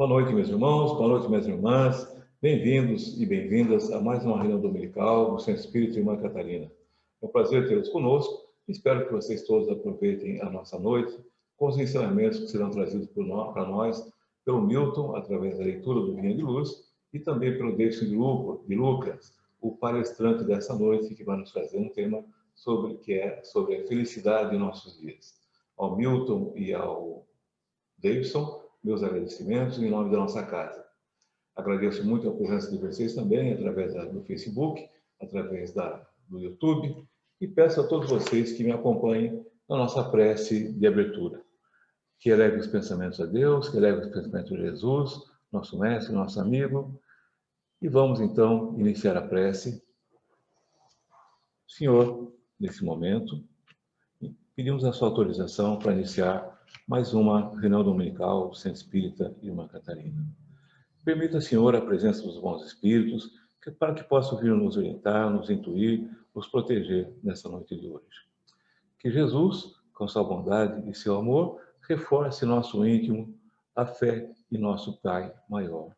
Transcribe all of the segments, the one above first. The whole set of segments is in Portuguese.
Boa noite, meus irmãos, boa noite, minhas irmãs. Bem-vindos e bem-vindas a mais uma reunião dominical do Centro Espírita Irmã Catarina. É um prazer tê-los conosco. Espero que vocês todos aproveitem a nossa noite com os ensinamentos que serão trazidos para nós pelo Milton, através da leitura do Vinha de Luz, e também pelo Deixo de Lucas, o palestrante dessa noite, que vai nos trazer um tema sobre a felicidade de nossos dias. Ao Milton e ao Davidson, meus agradecimentos em nome da nossa casa. Agradeço muito a presença de vocês também, através do Facebook, através do YouTube, e peço a todos vocês que me acompanhem na nossa prece de abertura. Que eleve os pensamentos a Deus, que eleve os pensamentos a Jesus, nosso mestre, nosso amigo, e vamos então iniciar a prece. Senhor, nesse momento, pedimos a sua autorização para iniciar mais uma reunião dominical do Centro Espírita Irmã Catarina. Permita, Senhor, a presença dos bons espíritos, para que possam vir nos orientar, nos intuir, nos proteger nessa noite de hoje. Que Jesus, com sua bondade e seu amor, reforce nosso íntimo a fé em nosso Pai maior.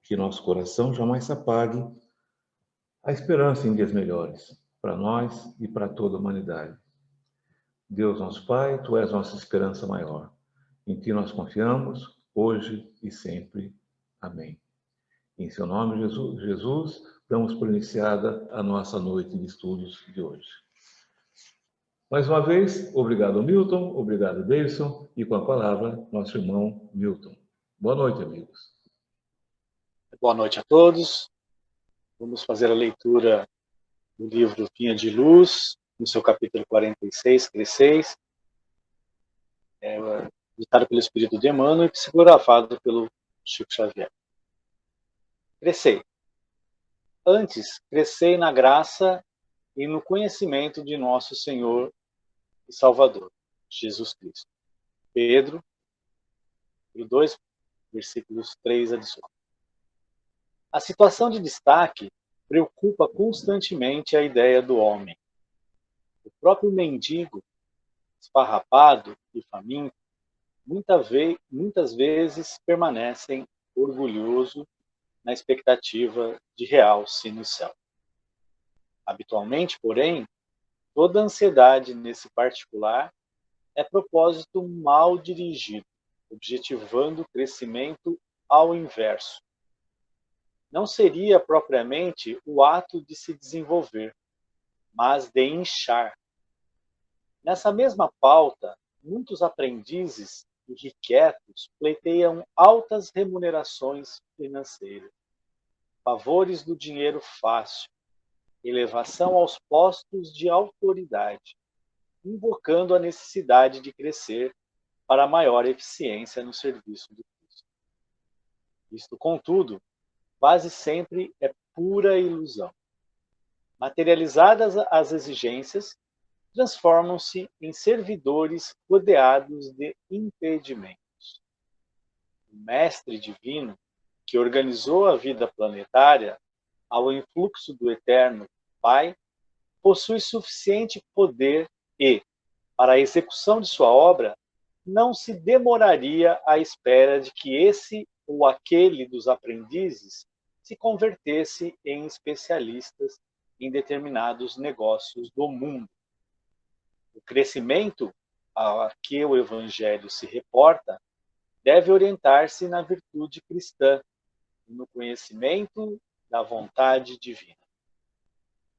Que nosso coração jamais se apague a esperança em dias melhores, para nós e para toda a humanidade. Deus, nosso Pai, Tu és nossa esperança maior. Em Ti nós confiamos, hoje e sempre. Amém. Em Seu nome, Jesus, damos por iniciada a nossa noite de estudos de hoje. Mais uma vez, obrigado, Milton, obrigado, Davidson, e com a palavra, nosso irmão Milton. Boa noite, amigos. Boa noite a todos. Vamos fazer a leitura do livro Vinha de Luz, no seu capítulo 46, Cresceis, ditado pelo Espírito de Emmanuel e psicografado pelo Chico Xavier. Crescei. Antes, crescei na graça e no conhecimento de nosso Senhor e Salvador, Jesus Cristo. Pedro, 2, versículos 3 a 18. A situação de destaque preocupa constantemente a ideia do homem. O próprio mendigo, esfarrapado e faminto, muitas vezes permanecem orgulhoso na expectativa de realce no céu. Habitualmente, porém, toda ansiedade nesse particular é propósito mal dirigido, objetivando o crescimento ao inverso. Não seria propriamente o ato de se desenvolver, mas de inchar. Nessa mesma pauta, muitos aprendizes irrequietos pleiteiam altas remunerações financeiras, favores do dinheiro fácil, elevação aos postos de autoridade, invocando a necessidade de crescer para maior eficiência no serviço do Cristo. Isto, contudo, quase sempre é pura ilusão. Materializadas as exigências, transformam-se em servidores rodeados de impedimentos. O Mestre Divino, que organizou a vida planetária ao influxo do Eterno Pai, possui suficiente poder e, para a execução de sua obra, não se demoraria à espera de que esse ou aquele dos aprendizes se convertesse em especialistas em determinados negócios do mundo. O crescimento a que o Evangelho se reporta deve orientar-se na virtude cristã e no conhecimento da vontade divina.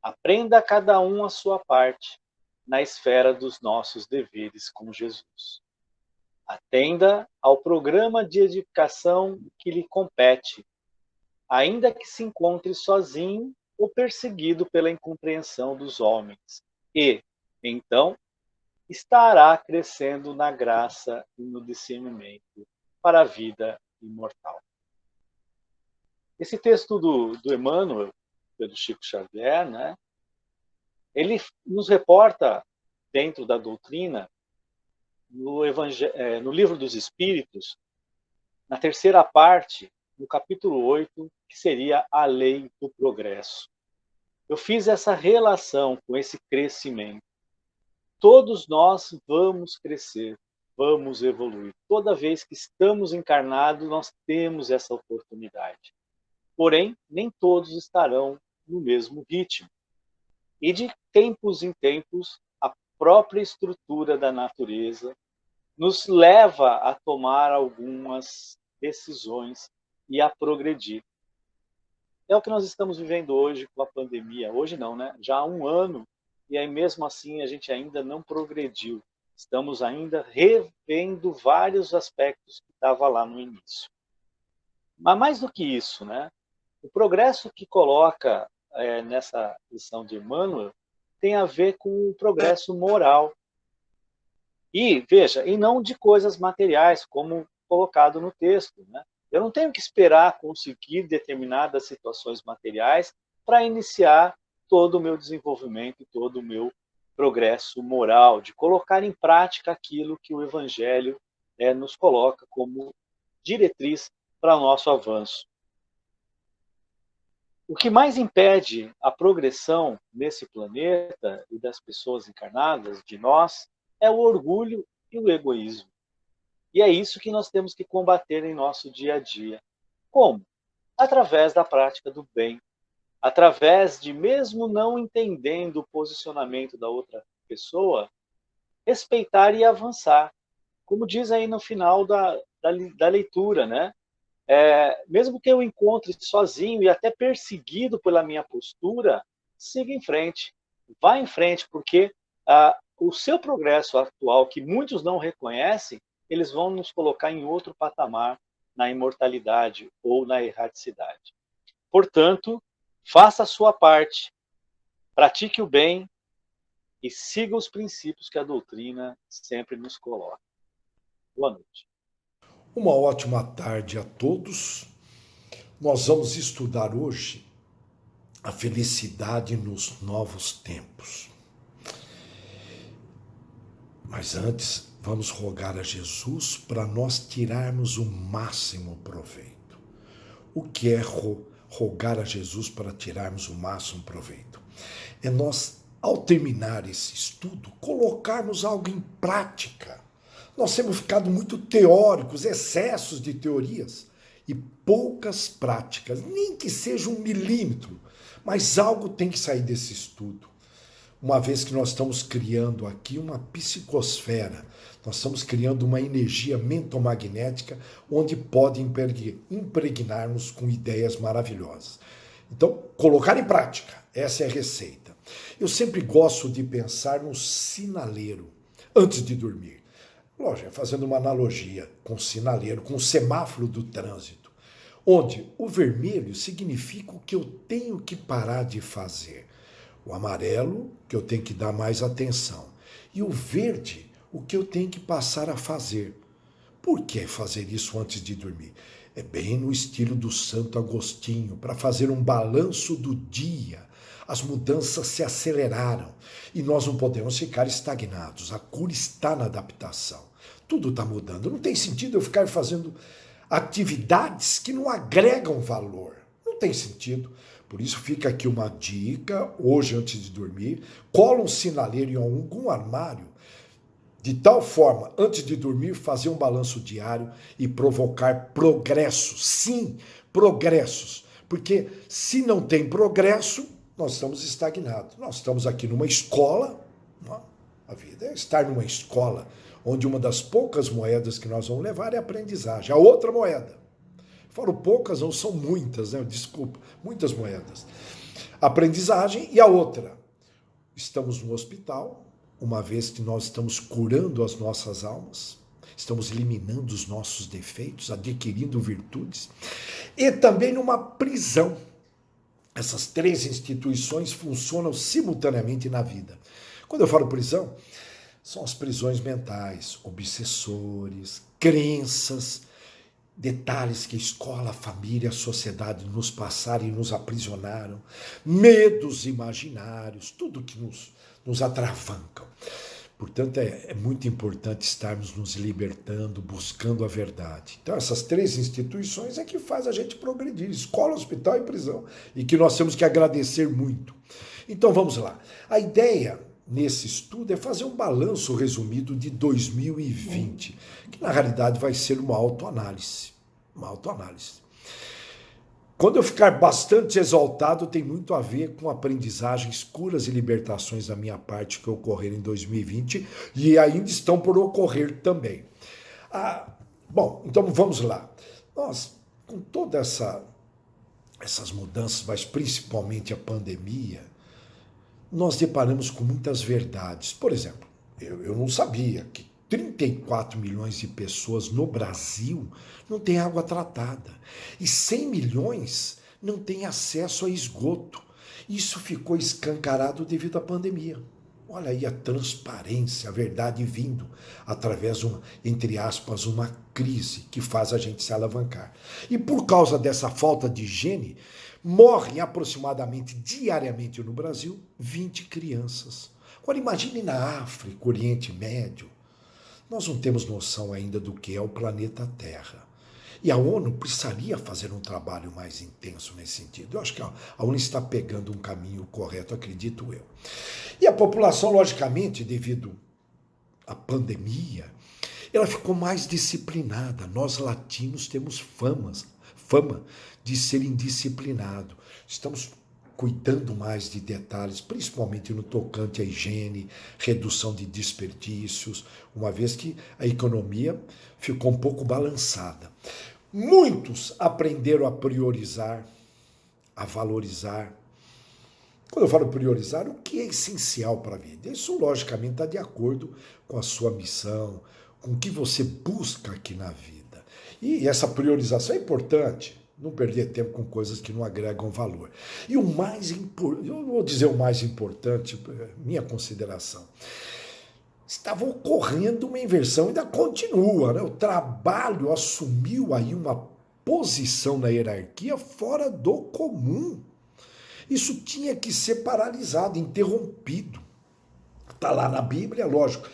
Aprenda cada um a sua parte na esfera dos nossos deveres com Jesus. Atenda ao programa de edificação que lhe compete, ainda que se encontre sozinho ou perseguido pela incompreensão dos homens, e, então, estará crescendo na graça e no discernimento para a vida imortal. Esse texto do Emmanuel, pelo Chico Xavier, ele nos reporta, dentro da doutrina, no Livro dos Espíritos, na terceira parte, no capítulo 8, que seria a lei do progresso. Eu fiz essa relação com esse crescimento. Todos nós vamos crescer, vamos evoluir. Toda vez que estamos encarnados, nós temos essa oportunidade. Porém, nem todos estarão no mesmo ritmo. E de tempos em tempos, a própria estrutura da natureza nos leva a tomar algumas decisões e a progredir. É o que nós estamos vivendo hoje com a pandemia. Hoje não, né? Já há um ano, e aí mesmo assim a gente ainda não progrediu. Estamos ainda revendo vários aspectos que estavam lá no início. Mas mais do que isso, né? O progresso que coloca nessa lição de Emmanuel tem a ver com o progresso moral. E, veja, e não de coisas materiais, como colocado no texto, né? Eu não tenho que esperar conseguir determinadas situações materiais para iniciar todo o meu desenvolvimento, todo o meu progresso moral, de colocar em prática aquilo que o Evangelho nos coloca como diretriz para o nosso avanço. O que mais impede a progressão nesse planeta e das pessoas encarnadas, de nós, é o orgulho e o egoísmo. E é isso que nós temos que combater em nosso dia a dia. Como? Através da prática do bem. Através de, mesmo não entendendo o posicionamento da outra pessoa, respeitar e avançar. Como diz aí no final da leitura, né? Mesmo que eu encontre sozinho e até perseguido pela minha postura, siga em frente. Vá em frente, porque o seu progresso atual, que muitos não reconhecem, eles vão nos colocar em outro patamar, na imortalidade ou na erraticidade. Portanto, faça a sua parte, pratique o bem e siga os princípios que a doutrina sempre nos coloca. Boa noite. Uma ótima tarde a todos. Nós vamos estudar hoje a felicidade nos novos tempos. Mas antes, vamos rogar a Jesus para nós tirarmos o máximo proveito. O que é rogar a Jesus para tirarmos o máximo proveito? É nós, ao terminar esse estudo, colocarmos algo em prática. Nós temos ficado muito teóricos, excessos de teorias e poucas práticas, nem que seja 1 milímetro, mas algo tem que sair desse estudo. Uma vez que nós estamos criando aqui uma psicosfera, nós estamos criando uma energia mentomagnética onde pode impregnar-nos com ideias maravilhosas. Então, colocar em prática, essa é a receita. Eu sempre gosto de pensar no sinaleiro antes de dormir. Lógico, fazendo uma analogia com o sinaleiro, com o semáforo do trânsito, onde o vermelho significa o que eu tenho que parar de fazer. O amarelo, que eu tenho que dar mais atenção. E o verde, o que eu tenho que passar a fazer. Por que fazer isso antes de dormir? É bem no estilo do Santo Agostinho, para fazer um balanço do dia. As mudanças se aceleraram e nós não podemos ficar estagnados. A cura está na adaptação. Tudo está mudando. Não tem sentido eu ficar fazendo atividades que não agregam valor. Não tem sentido. Por isso fica aqui uma dica, hoje antes de dormir, cola um sinaleiro em algum armário, de tal forma, antes de dormir, fazer um balanço diário e provocar progressos. Sim, progressos. Porque se não tem progresso, nós estamos estagnados. Nós estamos aqui numa escola, a vida é estar numa escola, onde uma das poucas moedas que nós vamos levar é a aprendizagem. A outra moeda. Falo poucas, não são muitas, né? Desculpa, muitas moedas. Aprendizagem e a outra. Estamos no hospital, uma vez que nós estamos curando as nossas almas, estamos eliminando os nossos defeitos, adquirindo virtudes, e também numa prisão. Essas 3 instituições funcionam simultaneamente na vida. Quando eu falo prisão, são as prisões mentais, obsessores, crenças, detalhes que a escola, a família, a sociedade nos passaram e nos aprisionaram, medos imaginários, tudo que nos atravancam. Portanto, é muito importante estarmos nos libertando, buscando a verdade. Então, essas 3 instituições é que faz a gente progredir, escola, hospital e prisão, e que nós temos que agradecer muito. Então, vamos lá. A ideia nesse estudo é fazer um balanço resumido de 2020, que na realidade vai ser uma autoanálise. Uma autoanálise. Quando eu ficar bastante exaltado, tem muito a ver com aprendizagens, curas e libertações da minha parte que ocorreram em 2020 e ainda estão por ocorrer também. Bom, então vamos lá. Nós, com todas essas mudanças, mas principalmente a pandemia, nós deparamos com muitas verdades. Por exemplo, eu não sabia que 34 milhões de pessoas no Brasil não têm água tratada e 100 milhões não têm acesso a esgoto. Isso ficou escancarado devido à pandemia. Olha aí a transparência, a verdade vindo através de uma, entre aspas, uma crise que faz a gente se alavancar. E por causa dessa falta de higiene, morrem aproximadamente diariamente no Brasil 20 crianças. Agora imagine na África, Oriente Médio. Nós não temos noção ainda do que é o planeta Terra. E a ONU precisaria fazer um trabalho mais intenso nesse sentido. Eu acho que a ONU está pegando um caminho correto, acredito eu. E a população, logicamente, devido à pandemia, ela ficou mais disciplinada. Nós latinos temos fama de ser indisciplinado. Estamos cuidando mais de detalhes, principalmente no tocante à higiene, redução de desperdícios, uma vez que a economia ficou um pouco balançada. Muitos aprenderam a priorizar, a valorizar. Quando eu falo priorizar, o que é essencial para a vida? Isso, logicamente, está de acordo com a sua missão, com o que você busca aqui na vida. E essa priorização é importante. Não perder tempo com coisas que não agregam valor. E o mais importante, eu vou dizer o mais importante, minha consideração, estava ocorrendo uma inversão, ainda continua, né? O trabalho assumiu aí uma posição na hierarquia fora do comum. Isso tinha que ser paralisado, interrompido. Está lá na Bíblia, lógico,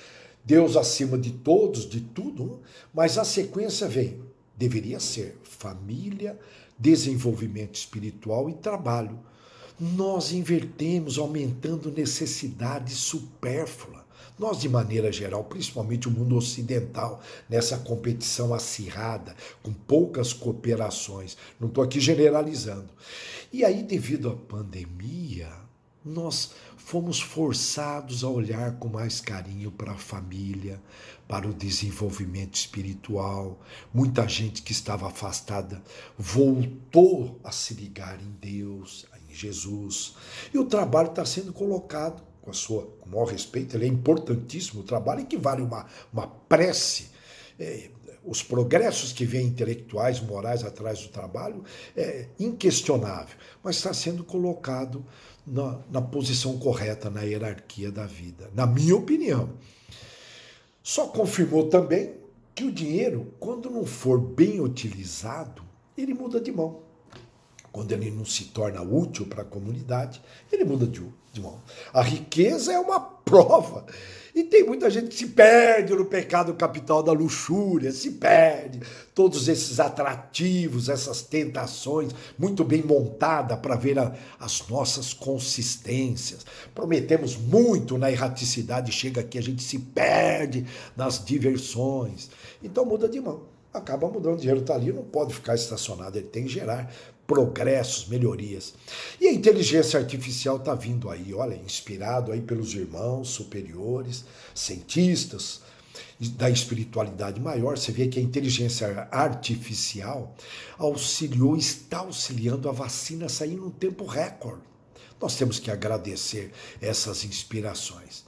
Deus acima de todos, de tudo, mas a sequência vem. Deveria ser família, desenvolvimento espiritual e trabalho. Nós invertemos, aumentando necessidade supérflua. Nós, de maneira geral, principalmente o mundo ocidental, nessa competição acirrada, com poucas cooperações. Não estou aqui generalizando. E aí, devido à pandemia, nós fomos forçados a olhar com mais carinho para a família, para o desenvolvimento espiritual. Muita gente que estava afastada voltou a se ligar em Deus, em Jesus. E o trabalho está sendo colocado com o maior respeito, ele é importantíssimo. O trabalho equivale a uma prece. Os progressos que vêm intelectuais, morais atrás do trabalho é inquestionável, mas está sendo colocado na posição correta, na hierarquia da vida, na minha opinião. Só confirmou também que o dinheiro, quando não for bem utilizado, ele muda de mão. Quando ele não se torna útil para a comunidade, ele muda de mão. A riqueza é uma prova. E tem muita gente que se perde no pecado capital da luxúria, se perde. Todos esses atrativos, essas tentações, muito bem montada para ver as nossas consistências. Prometemos muito na erraticidade, chega aqui, a gente se perde nas diversões. Então muda de mão. Acaba mudando, o dinheiro está ali, não pode ficar estacionado, ele tem que gerar progressos, melhorias. E a inteligência artificial está vindo aí, olha, inspirado aí pelos irmãos superiores, cientistas da espiritualidade maior. Você vê que a inteligência artificial está auxiliando a vacina a sair num tempo recorde. Nós temos que agradecer essas inspirações.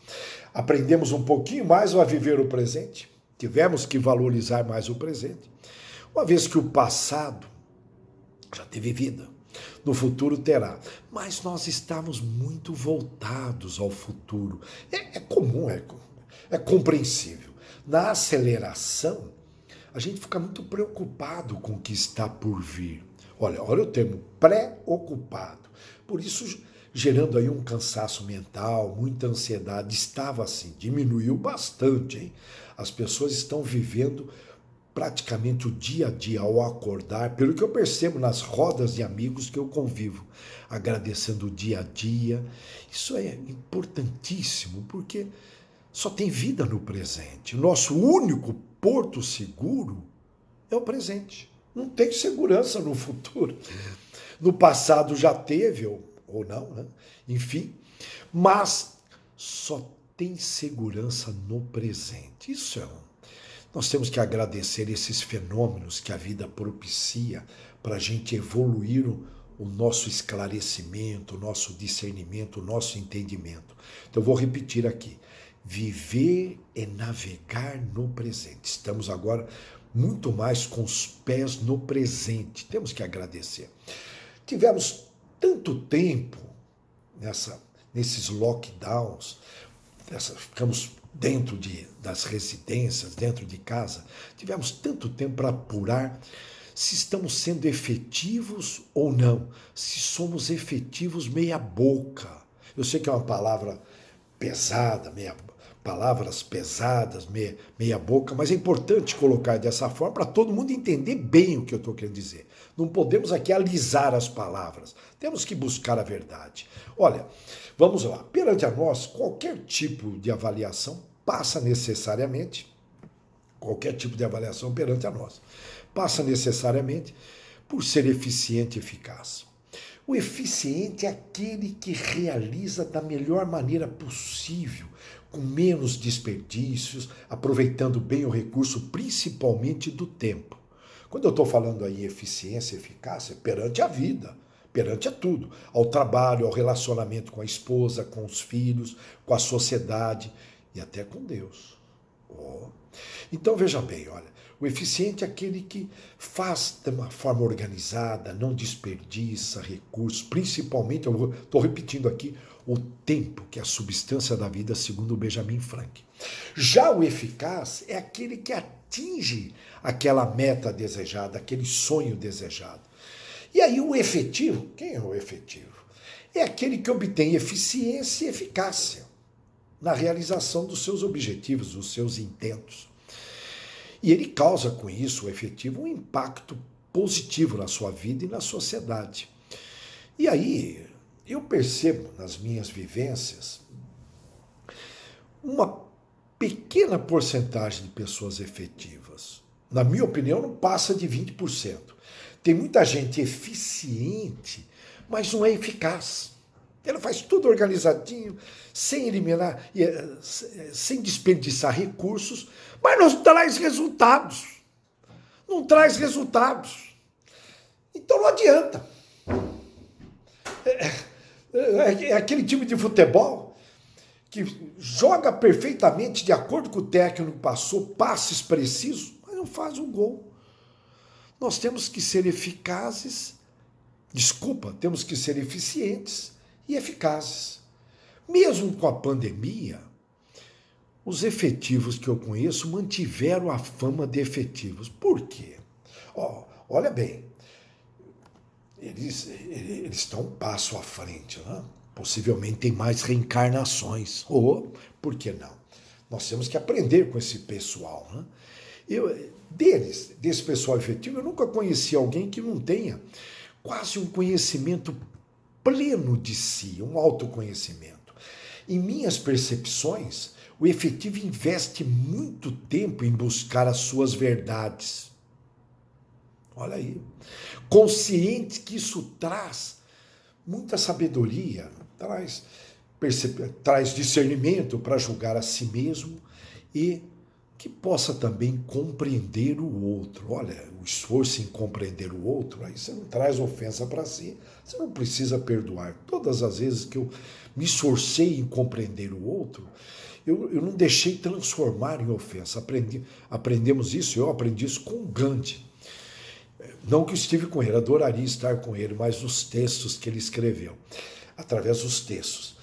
Aprendemos um pouquinho mais a viver o presente, tivemos que valorizar mais o presente, uma vez que o passado já teve vida, no futuro terá. Mas nós estamos muito voltados ao futuro. É comum, é compreensível. Na aceleração, a gente fica muito preocupado com o que está por vir. Olha o termo, preocupado. Por isso, gerando aí um cansaço mental, muita ansiedade. Estava assim, diminuiu bastante, hein? As pessoas estão vivendo praticamente o dia a dia ao acordar, pelo que eu percebo nas rodas de amigos que eu convivo, agradecendo o dia a dia. Isso é importantíssimo, porque só tem vida no presente. O nosso único porto seguro é o presente. Não tem segurança no futuro. No passado já teve, ou não, né? Enfim, mas só tem segurança no presente. Isso nós temos que agradecer esses fenômenos que a vida propicia para a gente evoluir o nosso esclarecimento, o nosso discernimento, o nosso entendimento. Então, eu vou repetir aqui. Viver é navegar no presente. Estamos agora muito mais com os pés no presente. Temos que agradecer. Tivemos tanto tempo nesses lockdowns, ficamos dentro das residências, dentro de casa, tivemos tanto tempo para apurar se estamos sendo efetivos ou não, se somos efetivos meia boca. Eu sei que é uma palavra pesada, palavras pesadas, meia boca, mas é importante colocar dessa forma para todo mundo entender bem o que eu estou querendo dizer. Não podemos aqui alisar as palavras, temos que buscar a verdade. Olha, vamos lá, perante a nós, qualquer tipo de avaliação passa necessariamente, qualquer tipo de avaliação perante a nós, passa necessariamente por ser eficiente e eficaz. O eficiente é aquele que realiza da melhor maneira possível, com menos desperdícios, aproveitando bem o recurso, principalmente do tempo. Quando eu estou falando aí eficiência e eficácia, perante a vida, perante a tudo, ao trabalho, ao relacionamento com a esposa, com os filhos, com a sociedade e até com Deus. Então veja bem, olha, o eficiente é aquele que faz de uma forma organizada, não desperdiça recursos, principalmente, eu estou repetindo aqui, o tempo, que é a substância da vida, segundo o Benjamin Franklin. Já o eficaz é aquele que atinge aquela meta desejada, aquele sonho desejado. E aí o efetivo, quem é o efetivo? É aquele que obtém eficiência e eficácia na realização dos seus objetivos, dos seus intentos. E ele causa com isso, o efetivo, um impacto positivo na sua vida e na sociedade. E aí eu percebo nas minhas vivências uma pequena porcentagem de pessoas efetivas. Na minha opinião, não passa de 20%. Tem muita gente eficiente, mas não é eficaz. Ela faz tudo organizadinho, sem eliminar, sem desperdiçar recursos, mas não traz resultados. Não traz resultados. Então não adianta. É aquele time de futebol que joga perfeitamente de acordo com o técnico que passou, passes precisos, mas não faz um gol. Nós temos que ser eficazes, temos que ser eficientes e eficazes. Mesmo com a pandemia, os efetivos que eu conheço mantiveram a fama de efetivos. Por quê? Olha bem, eles estão um passo à frente, né? Possivelmente tem mais reencarnações. Por que não? Nós temos que aprender com esse pessoal, né? Desse pessoal efetivo, eu nunca conheci alguém que não tenha quase um conhecimento pleno de si, um autoconhecimento. Em minhas percepções, o efetivo investe muito tempo em buscar as suas verdades. Olha aí. Consciente que isso traz muita sabedoria, traz discernimento para julgar a si mesmo e que possa também compreender o outro. Olha, o esforço em compreender o outro, aí você não traz ofensa para si, você não precisa perdoar. Todas as vezes que eu me esforcei em compreender o outro, eu não deixei transformar em ofensa. Aprendemos isso, eu aprendi isso com Gandhi. Não que eu estive com ele, adoraria estar com ele, mas os textos que ele escreveu, através dos textos.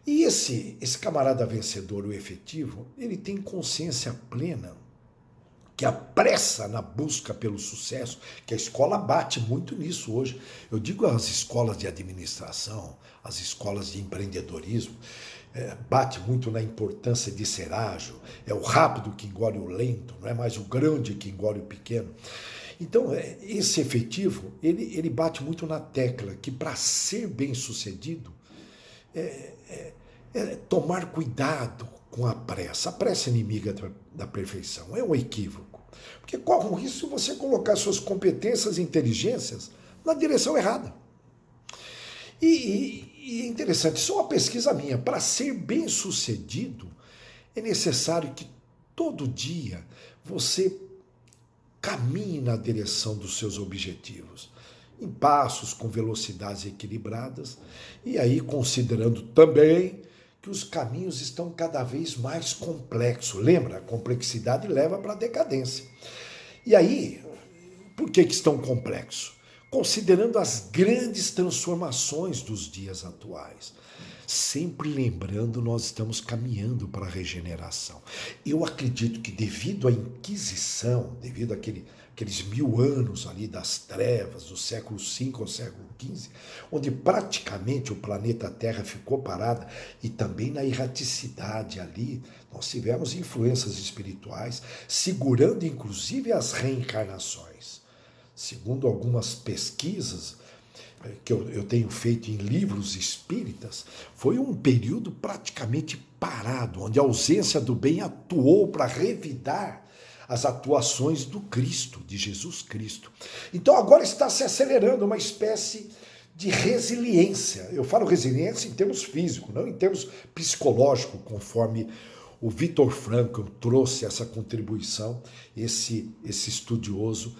E esse camarada vencedor, o efetivo, ele tem consciência plena que a pressa na busca pelo sucesso, que a escola bate muito nisso hoje. Eu digo as escolas de administração, as escolas de empreendedorismo, bate muito na importância de ser ágil, é o rápido que engole o lento, não é mais o grande que engole o pequeno. Então, esse efetivo, ele bate muito na tecla que para ser bem sucedido, tomar cuidado com a pressa. A pressa é inimiga da perfeição, é um equívoco. Porque corre o risco de você colocar suas competências e inteligências na direção errada. E é interessante, isso é uma pesquisa minha. Para ser bem sucedido, é necessário que todo dia você caminhe na direção dos seus objetivos, em passos com velocidades equilibradas, e aí considerando também que os caminhos estão cada vez mais complexos. Lembra? A complexidade leva para a decadência. E aí, por que estão complexos? Considerando as grandes transformações dos dias atuais. Sempre lembrando, nós estamos caminhando para a regeneração. Eu acredito que devido à Inquisição, devido àqueles 1000 anos ali das trevas, do século V ao século XV, onde praticamente o planeta Terra ficou parado, e também na erraticidade ali, nós tivemos influências espirituais, segurando inclusive as reencarnações. Segundo algumas pesquisas que eu tenho feito em livros espíritas, foi um período praticamente parado, onde a ausência do bem atuou para revidar as atuações do Cristo, de Jesus Cristo. Então agora está se acelerando uma espécie de resiliência. Eu falo resiliência em termos físicos, não em termos psicológicos, conforme o Viktor Frankl trouxe essa contribuição, esse estudioso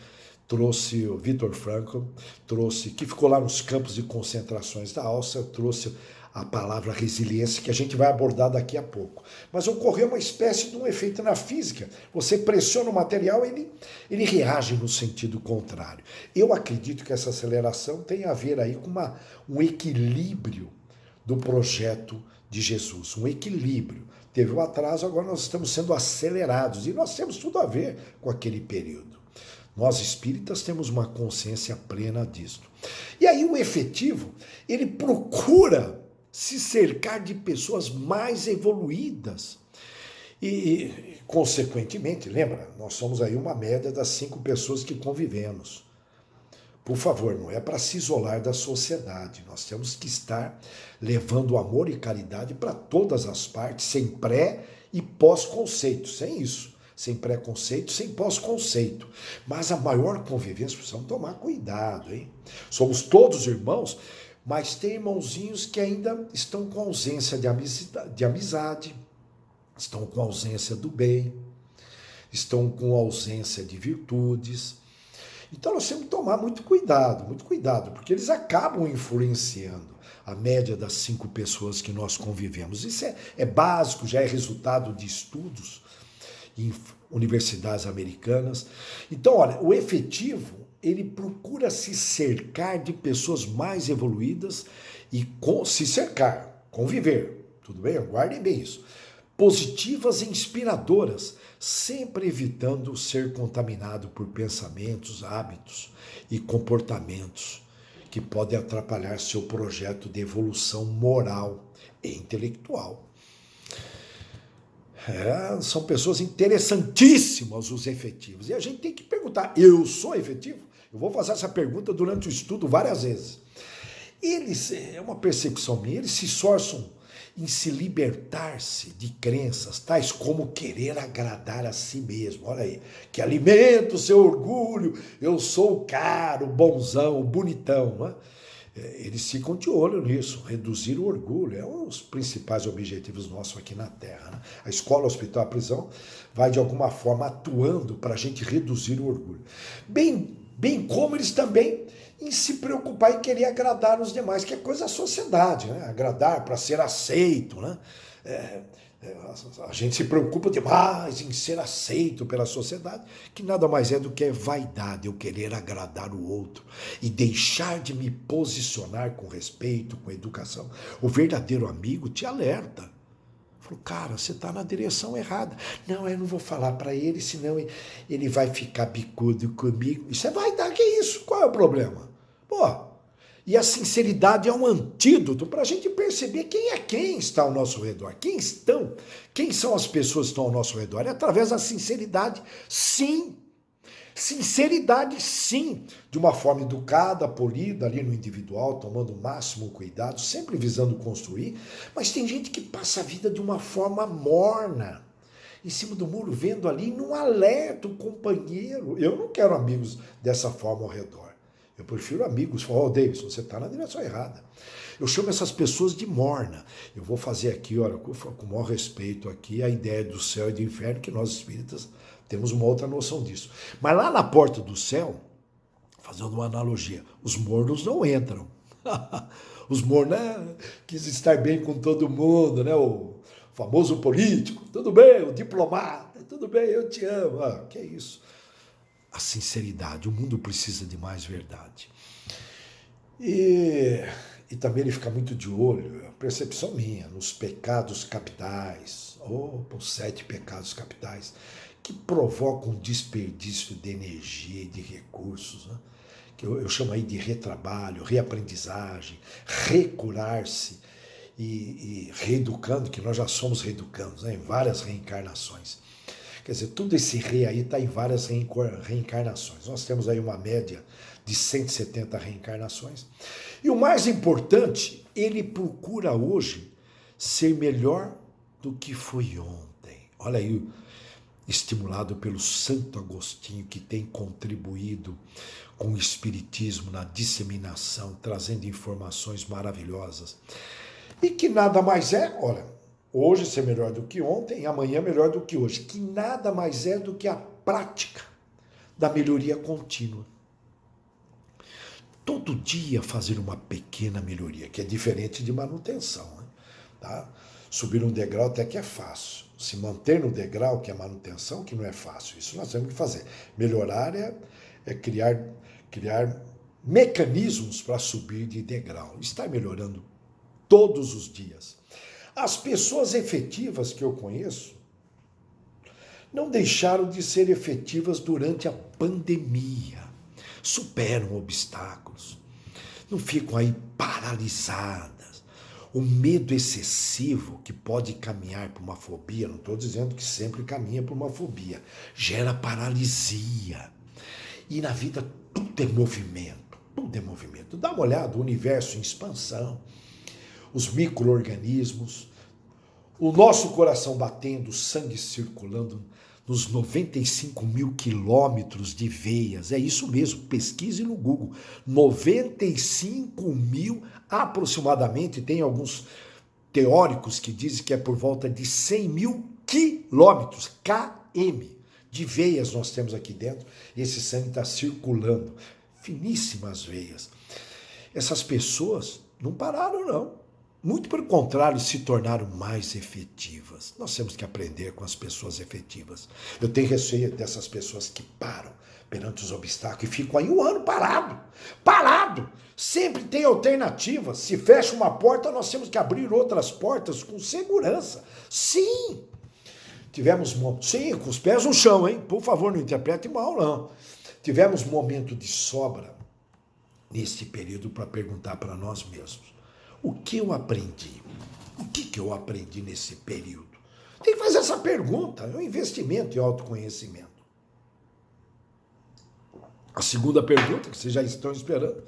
trouxe, o Viktor Frankl trouxe, que ficou lá nos campos de concentrações da Áustria, trouxe a palavra resiliência, que a gente vai abordar daqui a pouco. Mas ocorreu uma espécie de um efeito na física. Você pressiona o material, ele reage no sentido contrário. Eu acredito que essa aceleração tem a ver aí com um equilíbrio do projeto de Jesus, um equilíbrio. Teve um atraso, agora nós estamos sendo acelerados, e nós temos tudo a ver com aquele período. Nós espíritas temos uma consciência plena disto. E aí o efetivo, ele procura se cercar de pessoas mais evoluídas. E consequentemente, lembra, nós somos aí uma média das 5 pessoas que convivemos. Por favor, não é para se isolar da sociedade. Nós temos que estar levando amor e caridade para todas as partes, sem pré e pós-conceito, sem isso. Sem preconceito, sem pós-conceito. Mas a maior convivência, precisamos tomar cuidado, hein? Somos todos irmãos, mas tem irmãozinhos que ainda estão com ausência de amizade, estão com ausência do bem, estão com ausência de virtudes. Então nós temos que tomar muito cuidado, porque eles acabam influenciando a média das 5 pessoas que nós convivemos. Isso é básico, já é resultado de estudos em universidades americanas. Então, olha, o efetivo, ele procura se cercar de pessoas mais evoluídas e se cercar, conviver, tudo bem? Guardem bem isso. Positivas e inspiradoras, sempre evitando ser contaminado por pensamentos, hábitos e comportamentos que podem atrapalhar seu projeto de evolução moral e intelectual. São pessoas interessantíssimas, os efetivos. E a gente tem que perguntar, eu sou efetivo? Eu vou fazer essa pergunta durante o estudo várias vezes. Eles, é uma percepção minha, eles se esforçam em se libertar-se de crenças, tais como querer agradar a si mesmo. Olha aí, que alimenta o seu orgulho, eu sou o cara, o bonzão, o bonitão, não é? Eles ficam de olho nisso, reduzir o orgulho, é um dos principais objetivos nossos aqui na Terra. Né? A escola, o hospital, a prisão vai de alguma forma atuando para a gente reduzir o orgulho. Bem como eles também em se preocupar em querer agradar os demais, que é coisa da sociedade, né? Agradar para ser aceito, né? A gente se preocupa demais em ser aceito pela sociedade, que nada mais é do que vaidade, eu querer agradar o outro e deixar de me posicionar com respeito, com educação. O verdadeiro amigo te alerta. Falou, cara, você está na direção errada. Não, eu não vou falar para ele, senão ele vai ficar bicudo comigo. Isso é vaidade, que isso? Qual é o problema? Pô, E a sinceridade é um antídoto para a gente perceber quem está ao nosso redor, quem são as pessoas que estão ao nosso redor. É através da sinceridade, sim. Sinceridade, sim, de uma forma educada, polida, ali no individual, tomando o máximo cuidado, sempre visando construir, mas tem gente que passa a vida de uma forma morna, em cima do muro, vendo ali, não alerta o companheiro. Eu não quero amigos dessa forma ao redor. Eu prefiro amigos, falar, Davis, você está na direção errada. Eu chamo essas pessoas de morna. Eu vou fazer aqui, olha, com o maior respeito aqui, a ideia do céu e do inferno, que nós espíritas temos uma outra noção disso. Mas lá na porta do céu, fazendo uma analogia, os mornos não entram. Os mornos quis estar bem com todo mundo, né? O famoso político, tudo bem, o diplomata, tudo bem, eu te amo. Que é isso? A sinceridade, o mundo precisa de mais verdade. E também ele fica muito de olho, a percepção minha, nos pecados capitais, os 7 pecados capitais, que provocam desperdício de energia e de recursos, né? Que eu chamo aí de retrabalho, reaprendizagem, recurar-se e reeducando, que nós já somos reeducandos, né? Em várias reencarnações. Quer dizer, tudo esse aí está em várias reencarnações. Nós temos aí uma média de 170 reencarnações. E o mais importante, ele procura hoje ser melhor do que foi ontem. Olha aí, estimulado pelo Santo Agostinho, que tem contribuído com o Espiritismo na disseminação, trazendo informações maravilhosas. E que nada mais é, olha, hoje ser melhor do que ontem e amanhã melhor do que hoje, que nada mais é do que a prática da melhoria contínua. Todo dia fazer uma pequena melhoria, que é diferente de manutenção, né? Tá? Subir um degrau até que é fácil. Se manter no degrau, que é manutenção, que não é fácil. Isso nós temos que fazer. Melhorar é criar mecanismos para subir de degrau. Está melhorando todos os dias. As pessoas efetivas que eu conheço não deixaram de ser efetivas durante a pandemia. Superam obstáculos. Não ficam aí paralisadas. O medo excessivo, que pode caminhar para uma fobia, não estou dizendo que sempre caminha para uma fobia, gera paralisia. E na vida tudo é movimento, tudo é movimento. Dá uma olhada, o universo em expansão, os micro-organismos, o nosso coração batendo, o sangue circulando nos 95 mil quilômetros de veias. É isso mesmo, pesquise no Google. 95 mil aproximadamente, tem alguns teóricos que dizem que é por volta de 100 mil quilômetros, km, de veias nós temos aqui dentro. Esse sangue está circulando, finíssimas veias. Essas pessoas não pararam, não. Muito pelo contrário, se tornaram mais efetivas. Nós temos que aprender com as pessoas efetivas. Eu tenho receio dessas pessoas que param perante os obstáculos e ficam aí um ano parado. Sempre tem alternativas. Se fecha uma porta, nós temos que abrir outras portas com segurança. Sim! Sim, com os pés no chão, hein? Por favor, não interprete mal, não. Tivemos momento de sobra nesse período para perguntar para nós mesmos. O que eu aprendi? O que eu aprendi nesse período? Tem que fazer essa pergunta, é um investimento em autoconhecimento. A segunda pergunta, que vocês já estão esperando.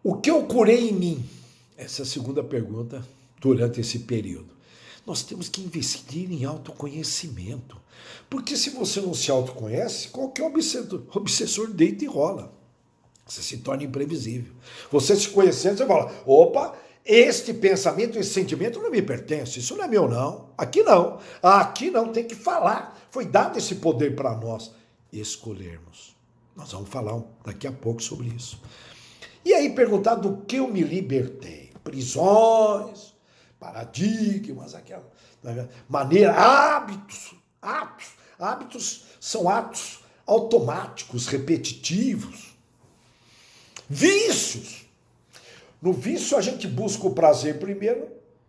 O que eu curei em mim? Essa é a segunda pergunta durante esse período. Nós temos que investir em autoconhecimento. Porque se você não se autoconhece, qualquer obsessor deita e rola. Você se torna imprevisível. Você se conhecendo, você fala, opa, este pensamento, esse sentimento não me pertence, isso não é meu não. Aqui não, tem que falar. Foi dado esse poder para nós escolhermos. Nós vamos falar daqui a pouco sobre isso. E aí perguntar do que eu me libertei. Prisões, paradigmas, aquela maneira, hábitos. Hábitos são atos automáticos, repetitivos. Vícios. No vício a gente busca o prazer primeiro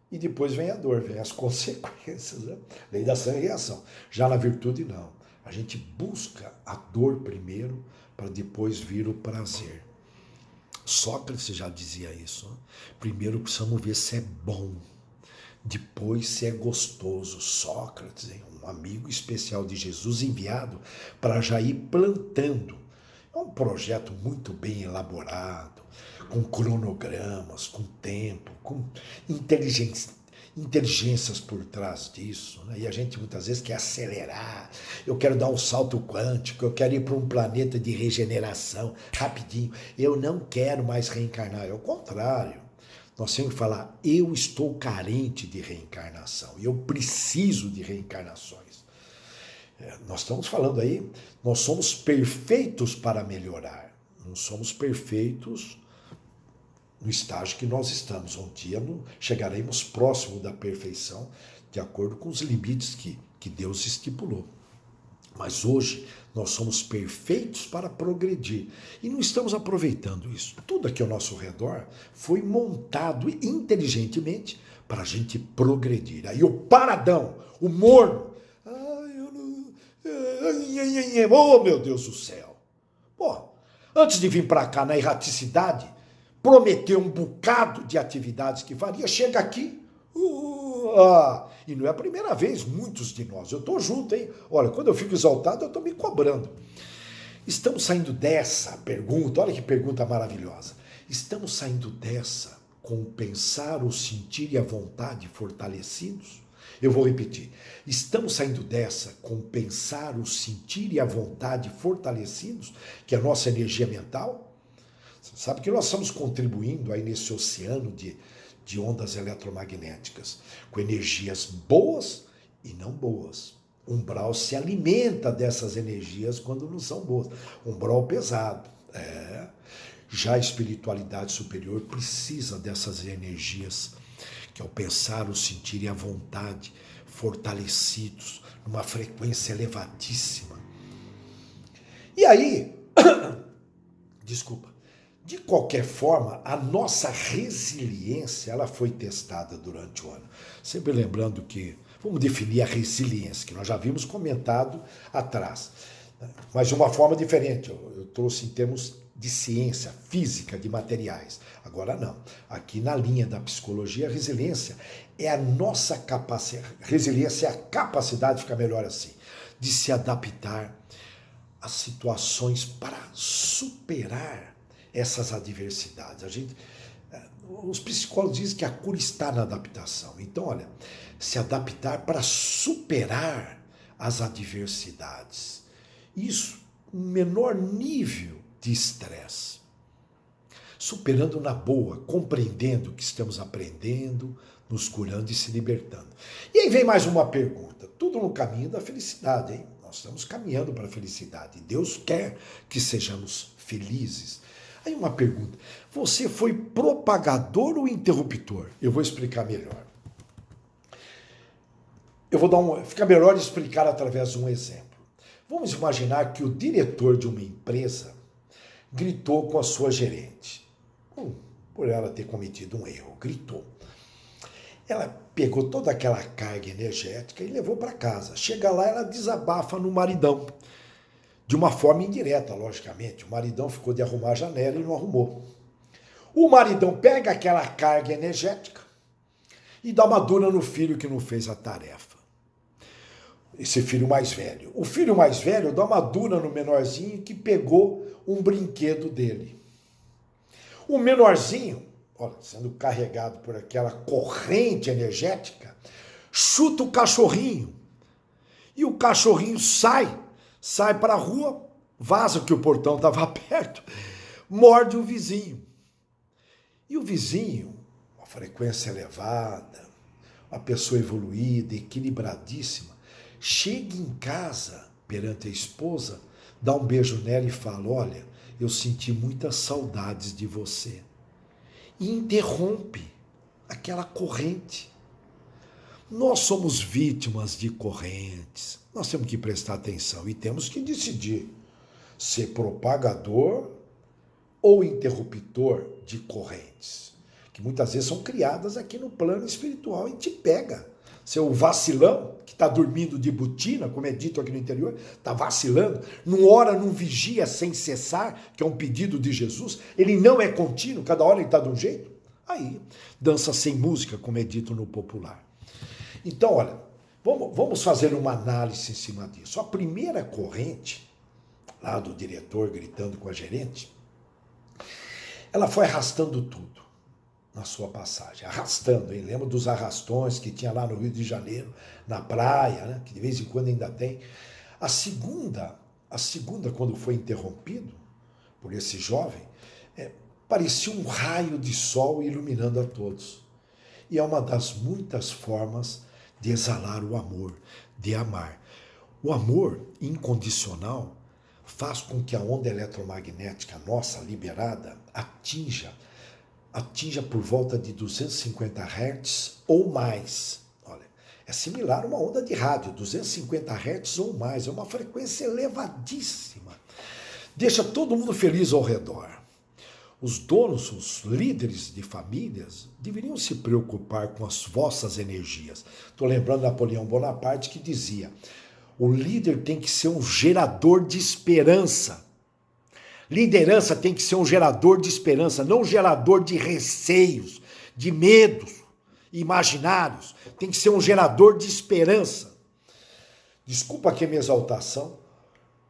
e depois vem a dor, vem as consequências, né? Lei da ação e reação. Já na virtude não. A gente busca a dor primeiro para depois vir o prazer. Sócrates já dizia isso. Né? Primeiro precisamos ver se é bom, depois se é gostoso. Sócrates, um amigo especial de Jesus, enviado para já ir plantando. É um projeto muito bem elaborado, com cronogramas, com tempo, com inteligências por trás disso, né? E a gente muitas vezes quer acelerar, eu quero dar um salto quântico, eu quero ir para um planeta de regeneração, rapidinho, eu não quero mais reencarnar, é o contrário, nós temos que falar, eu estou carente de reencarnação, eu preciso de reencarnações. Nós estamos falando aí, nós somos perfeitos para melhorar, não somos perfeitos no estágio que nós estamos. Um dia chegaremos próximo da perfeição, de acordo com os limites que Deus estipulou. Mas hoje nós somos perfeitos para progredir e não estamos aproveitando isso. Tudo aqui ao nosso redor foi montado inteligentemente para a gente progredir. Aí o paradão, o morno, oh meu Deus do céu. Pô, antes de vir para cá na erraticidade, prometeu um bocado de atividades que faria, chega aqui, e não é a primeira vez, muitos de nós, eu estou junto, hein? Olha, quando eu fico exaltado, eu estou me cobrando. Estamos saindo dessa pergunta, olha que pergunta maravilhosa, estamos saindo dessa com o pensar, o sentir e a vontade fortalecidos? Eu vou repetir, estamos saindo dessa com o pensar, o sentir e a vontade fortalecidos, que é a nossa energia mental? Sabe que nós estamos contribuindo aí nesse oceano de ondas eletromagnéticas, com energias boas e não boas. O umbral se alimenta dessas energias quando não são boas. Umbral pesado. Já a espiritualidade superior precisa dessas energias, que é o pensar, o sentir e a vontade fortalecidos, numa frequência elevadíssima. E aí, desculpa, de qualquer forma, a nossa resiliência ela foi testada durante o ano. Sempre lembrando que, vamos definir a resiliência, que nós já vimos comentado atrás, mas de uma forma diferente. Eu trouxe em termos de ciência, física, de materiais. Agora não. Aqui na linha da psicologia, a resiliência é a nossa capacidade, resiliência é a capacidade, fica melhor assim, de se adaptar às situações para superar essas adversidades. Os psicólogos dizem que a cura está na adaptação. Então, olha, se adaptar para superar as adversidades. Isso, um menor nível de estresse. Superando na boa, compreendendo o que estamos aprendendo, nos curando e se libertando. E aí vem mais uma pergunta. Tudo no caminho da felicidade, hein? Nós estamos caminhando para a felicidade. Deus quer que sejamos felizes. Aí uma pergunta, você foi propagador ou interruptor? Eu vou explicar melhor. Fica melhor explicar através de um exemplo. Vamos imaginar que o diretor de uma empresa gritou com a sua gerente. Por ela ter cometido um erro, gritou. Ela pegou toda aquela carga energética e levou para casa. Chega lá, ela desabafa no maridão. De uma forma indireta, logicamente. O maridão ficou de arrumar a janela e não arrumou. O maridão pega aquela carga energética e dá uma dura no filho que não fez a tarefa. Esse filho mais velho. O filho mais velho dá uma dura no menorzinho que pegou um brinquedo dele. O menorzinho, olha, sendo carregado por aquela corrente energética, chuta o cachorrinho. E o cachorrinho sai para a rua, vaza que o portão estava aberto, morde o vizinho. E o vizinho, uma frequência elevada, uma pessoa evoluída, equilibradíssima, chega em casa perante a esposa, dá um beijo nela e fala, olha, eu senti muitas saudades de você. E interrompe aquela corrente. Nós somos vítimas de correntes. Nós temos que prestar atenção e temos que decidir ser propagador ou interruptor de correntes, que muitas vezes são criadas aqui no plano espiritual e te pega. Seu vacilão, que está dormindo de botina, como é dito aqui no interior, está vacilando, não ora, não vigia sem cessar, que é um pedido de Jesus, ele não é contínuo, cada hora ele está de um jeito. Aí, dança sem música, como é dito no popular. Então, olha, vamos fazer uma análise em cima disso. A primeira corrente, lá do diretor gritando com a gerente, ela foi arrastando tudo na sua passagem, arrastando, hein? Lembra dos arrastões que tinha lá no Rio de Janeiro, na praia, né? Que de vez em quando ainda tem. A segunda, quando foi interrompido por esse jovem, parecia um raio de sol iluminando a todos. E é uma das muitas formas de exalar o amor, de amar. O amor incondicional faz com que a onda eletromagnética nossa liberada atinja por volta de 250 Hz ou mais. Olha, é similar a uma onda de rádio, 250 Hz ou mais. É uma frequência elevadíssima. Deixa todo mundo feliz ao redor. Os donos, os líderes de famílias, deveriam se preocupar com as vossas energias. Estou lembrando Napoleão Bonaparte que dizia: o líder tem que ser um gerador de esperança. Liderança tem que ser um gerador de esperança, não um gerador de receios, de medos imaginários. Tem que ser um gerador de esperança. Desculpa aqui a minha exaltação.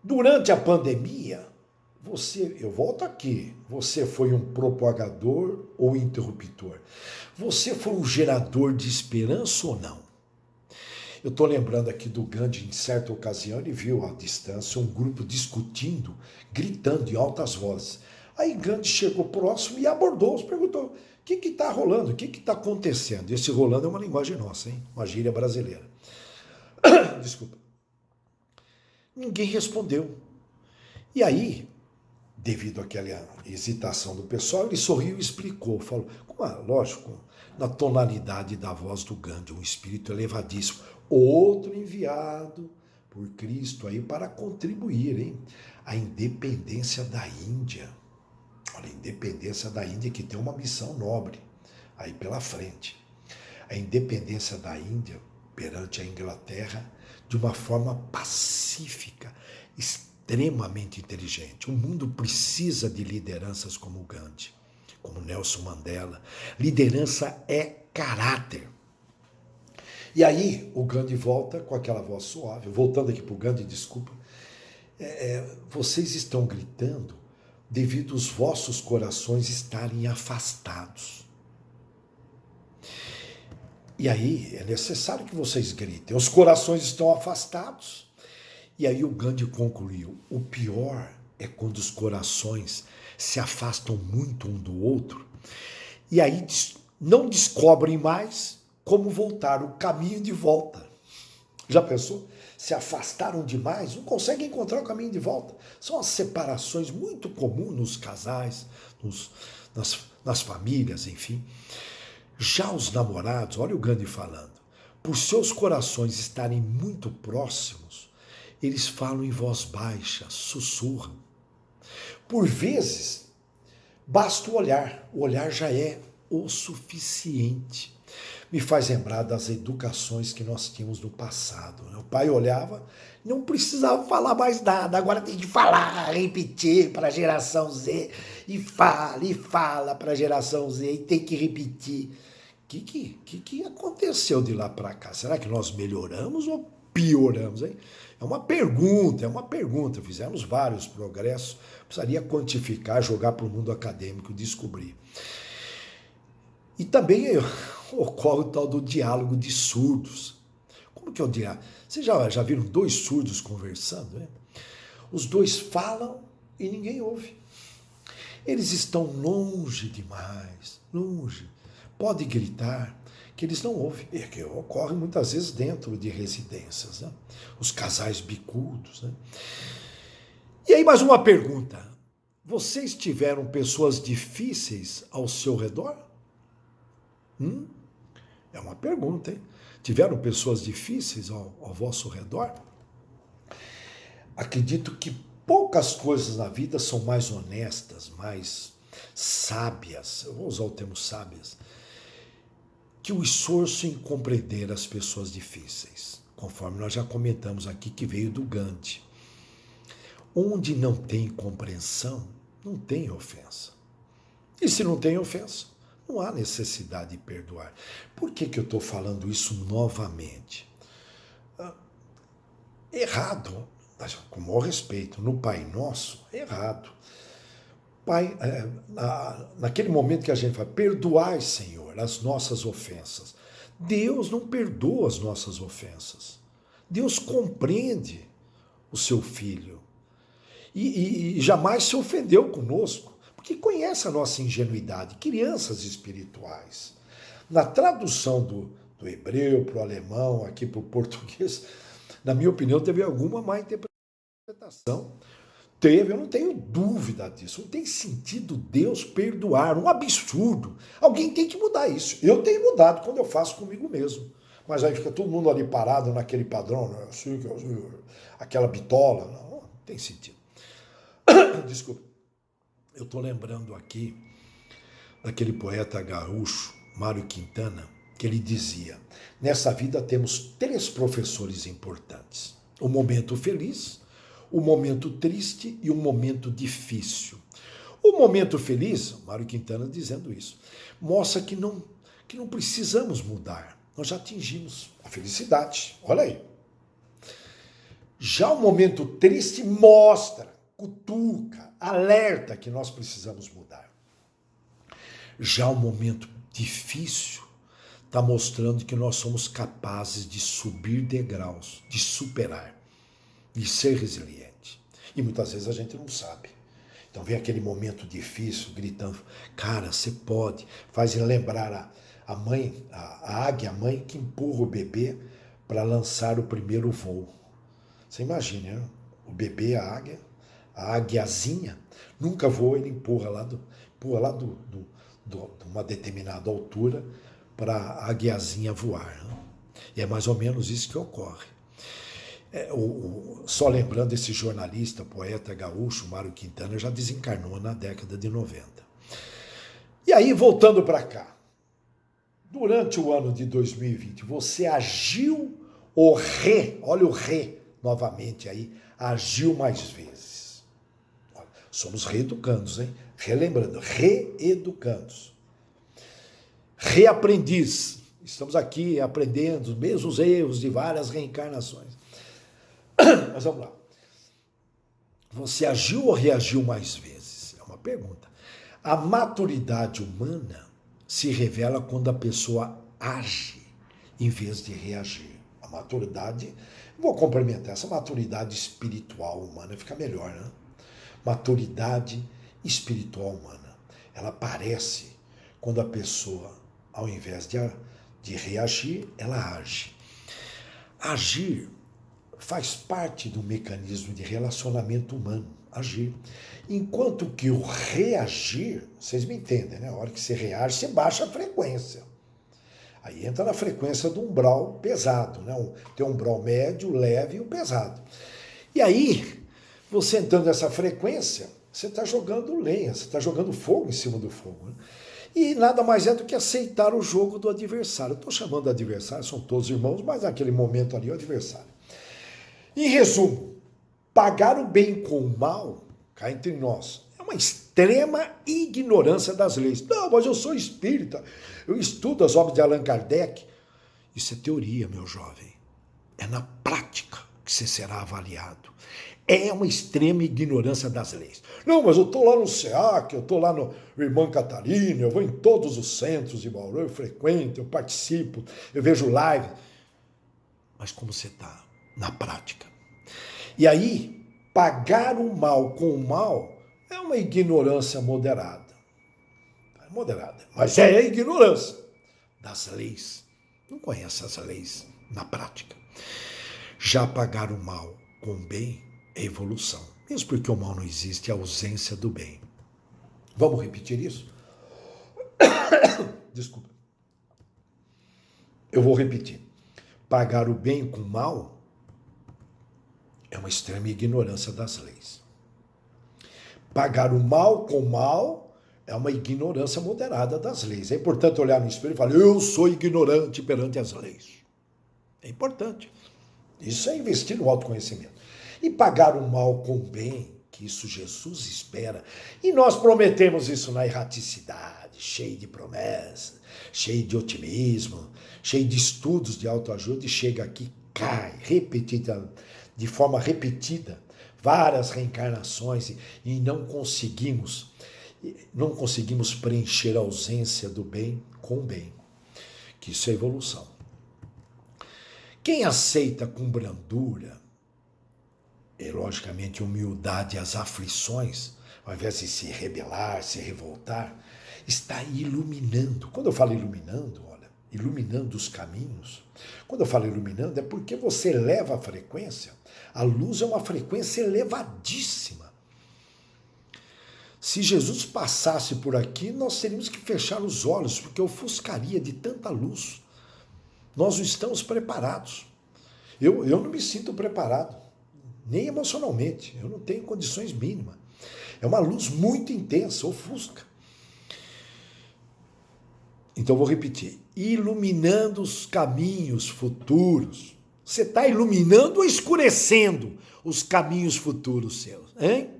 Durante a pandemia, eu volto aqui, você foi um propagador ou interruptor? Você foi um gerador de esperança ou não? Eu estou lembrando aqui do Gandhi, em certa ocasião, ele viu à distância um grupo discutindo, gritando em altas vozes. Aí Gandhi chegou próximo e abordou-os, perguntou: o que está rolando? O que está acontecendo? Esse rolando é uma linguagem nossa, hein? Uma gíria brasileira. Desculpa. Ninguém respondeu. E aí, devido àquela hesitação do pessoal, ele sorriu e explicou, falou, lógico, na tonalidade da voz do Gandhi, um espírito elevadíssimo, outro enviado por Cristo aí para contribuir, hein? A independência da Índia. Olha, a independência da Índia que tem uma missão nobre aí pela frente. A independência da Índia perante a Inglaterra de uma forma pacífica, extremamente inteligente. O mundo precisa de lideranças como Gandhi, como Nelson Mandela. Liderança é caráter. E aí o Gandhi volta com aquela voz suave, voltando aqui para o Gandhi, desculpa, vocês estão gritando devido aos vossos corações estarem afastados. E aí é necessário que vocês gritem, os corações estão afastados. E aí o Gandhi concluiu, o pior é quando os corações se afastam muito um do outro e aí não descobrem mais como voltar, o caminho de volta. Já pensou? Se afastaram demais, não conseguem encontrar o caminho de volta. São as separações muito comuns nos casais, nas famílias, enfim. Já os namorados, olha o Gandhi falando, por seus corações estarem muito próximos, eles falam em voz baixa, sussurram. Por vezes, basta o olhar já é o suficiente. Me faz lembrar das educações que nós tínhamos no passado. O pai olhava, não precisava falar mais nada, agora tem que falar, repetir para a geração Z, e fala para a geração Z, e tem que repetir. O que aconteceu de lá para cá? Será que nós melhoramos ou pioramos, hein? É uma pergunta. Fizemos vários progressos, precisaria quantificar, jogar para o mundo acadêmico, descobrir. E também ocorre o tal do diálogo de surdos. Como que é o diálogo? Vocês já viram dois surdos conversando? Né? Os dois falam e ninguém ouve. Eles estão longe demais, longe. Pode gritar, que eles não ouvem. E que ocorre muitas vezes dentro de residências, né? Os casais bicudos, né? E aí mais uma pergunta. Vocês tiveram pessoas difíceis ao seu redor? É uma pergunta, hein? Tiveram pessoas difíceis ao vosso redor? Acredito que poucas coisas na vida são mais honestas, mais sábias, eu vou usar o termo sábias, que o esforço em compreender as pessoas difíceis, conforme nós já comentamos aqui, que veio do Gandhi. Onde não tem compreensão, não tem ofensa. E se não tem ofensa, não há necessidade de perdoar. Por que eu estou falando isso novamente? Errado, com o maior respeito, no Pai Nosso, errado. Pai, naquele momento que a gente fala, perdoai, Senhor, as nossas ofensas. Deus não perdoa as nossas ofensas. Deus compreende o seu filho. E jamais se ofendeu conosco, porque conhece a nossa ingenuidade, crianças espirituais. Na tradução do hebreu para o alemão, aqui para o português, na minha opinião, teve alguma má interpretação. Teve, eu não tenho dúvida disso. Não tem sentido Deus perdoar, um absurdo. Alguém tem que mudar isso. Eu tenho mudado quando eu faço comigo mesmo. Mas aí fica todo mundo ali parado naquele padrão, né? Aquela bitola. Não tem sentido. Desculpa. Eu estou lembrando aqui daquele poeta gaúcho, Mário Quintana, que ele dizia: nessa vida temos 3 professores importantes. O momento feliz, o momento triste e o momento difícil. O momento feliz, Mário Quintana dizendo isso, mostra que não precisamos mudar. Nós já atingimos a felicidade. Olha aí. Já o momento triste mostra, cutuca, alerta que nós precisamos mudar. Já o momento difícil está mostrando que nós somos capazes de subir degraus, de superar, de ser resiliente. E muitas vezes a gente não sabe. Então vem aquele momento difícil, gritando, cara, você pode. Faz lembrar a mãe, a águia, a mãe que empurra o bebê para lançar o primeiro voo. Você imagina, né? O bebê, a águiazinha, nunca voa, ele empurra lá de uma determinada altura para a águiazinha voar. Né? E é mais ou menos isso que ocorre. Só lembrando, esse jornalista, poeta gaúcho, Mário Quintana, já desencarnou na década de 90. E aí, voltando para cá, durante o ano de 2020, você agiu ou olha o novamente aí, agiu mais vezes. Somos reeducandos, hein? Relembrando, reeducandos. Reaprendiz. Estamos aqui aprendendo os mesmos erros de várias reencarnações. Mas vamos lá. Você agiu ou reagiu mais vezes? É uma pergunta. A maturidade humana se revela quando a pessoa age em vez de reagir. A maturidade, vou complementar, essa maturidade espiritual humana fica melhor, né? Maturidade espiritual humana. Ela aparece quando a pessoa, ao invés de reagir, ela age. Agir faz parte do mecanismo de relacionamento humano, agir. Enquanto que o reagir, vocês me entendem, né? A hora que você reage, você baixa a frequência. Aí entra na frequência do umbral pesado, né? Tem um umbral médio, leve e o pesado. E aí, você entrando nessa frequência, você está jogando lenha, você está jogando fogo em cima do fogo. Né? E nada mais é do que aceitar o jogo do adversário. Eu estou chamando de adversário, são todos irmãos, mas naquele momento ali é o adversário. Em resumo, pagar o bem com o mal, cá entre nós, é uma extrema ignorância das leis. Não, mas eu sou espírita, eu estudo as obras de Allan Kardec. Isso é teoria, meu jovem. É na prática que você será avaliado. É uma extrema ignorância das leis. Não, mas eu estou lá no SEAC, eu estou lá no Irmã Catarina, eu vou em todos os centros de Bauru, eu frequento, eu participo, eu vejo live. Mas como você está na prática? E aí, pagar o mal com o mal é uma ignorância moderada. É moderada, mas é a ignorância das leis. Não conhece as leis na prática. Já pagar o mal com o bem é evolução. Mesmo porque o mal não existe, é a ausência do bem. Vamos repetir isso? Desculpa. Eu vou repetir. Pagar o bem com o mal é uma extrema ignorância das leis. Pagar o mal com o mal é uma ignorância moderada das leis. É importante olhar no espelho e falar, eu sou ignorante perante as leis. É importante. Isso é investir no autoconhecimento. E pagar o mal com o bem, que isso Jesus espera. E nós prometemos isso na erraticidade, cheio de promessas, cheio de otimismo, cheio de estudos de autoajuda, e chega aqui, cai, repetida, de forma repetida, várias reencarnações, e não conseguimos preencher a ausência do bem com o bem, que isso é evolução. Quem aceita com brandura, e logicamente humildade, as aflições, ao invés de se rebelar, se revoltar, está iluminando. Quando eu falo iluminando, olha, iluminando os caminhos, quando eu falo iluminando é porque você eleva a frequência. A luz é uma frequência elevadíssima. Se Jesus passasse por aqui, nós teríamos que fechar os olhos, porque ofuscaria de tanta luz. Nós não estamos preparados. Eu não me sinto preparado, nem emocionalmente. Eu não tenho condições mínimas. É uma luz muito intensa, ofusca. Então, vou repetir. Iluminando os caminhos futuros. Você está iluminando ou escurecendo os caminhos futuros seus? Hein?